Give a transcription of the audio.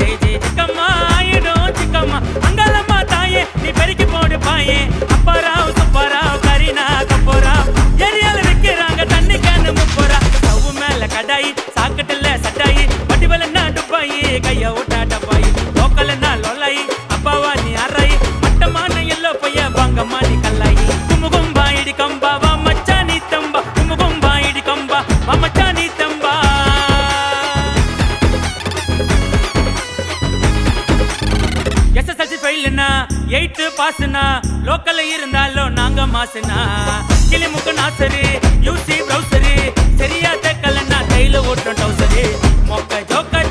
college சிக்கம்மா ஆயிடும் சிக்கம்மா மங்களம்மா தாயே நீ பெருக்கி போடு பாயே அப்பாராவ் சுப்பாராவ் கரீனா கப்போராவ் ஏரியால விக்கிறாங்க தண்ணி கேனு முப்போரா ஸ்டவ் மேல கடாயி சாக்கட்டுல சட்டாயி வடிவலன்னா டுப்பாயி கைய ஓட்டா டப்பாயி லோக்கல்னா லொல்லாயி அப்பாவா நீ அறாயி மட்டமான எல்லோ பைய பாங்கம்மா நீ கல்லாயி குமுகும்பா இடி கம்பா வா மச்சா நீ தம்பா குமுகும்பா இடி கம்பா வா மச்சா நீ தம்பா எஸ்எஸ்எல்சி ஃபெயில்னா 8 பாஸ்னா லோக்கல்ல இருந்தாலும் நாங்க மாசுனா கிளிமுக்கு நாசரு யூசி ப்ரௌசரு சரியா தெக்கலன்னா கையில ஓட்டும் டவுசரு மொக்க ஜோக்கர்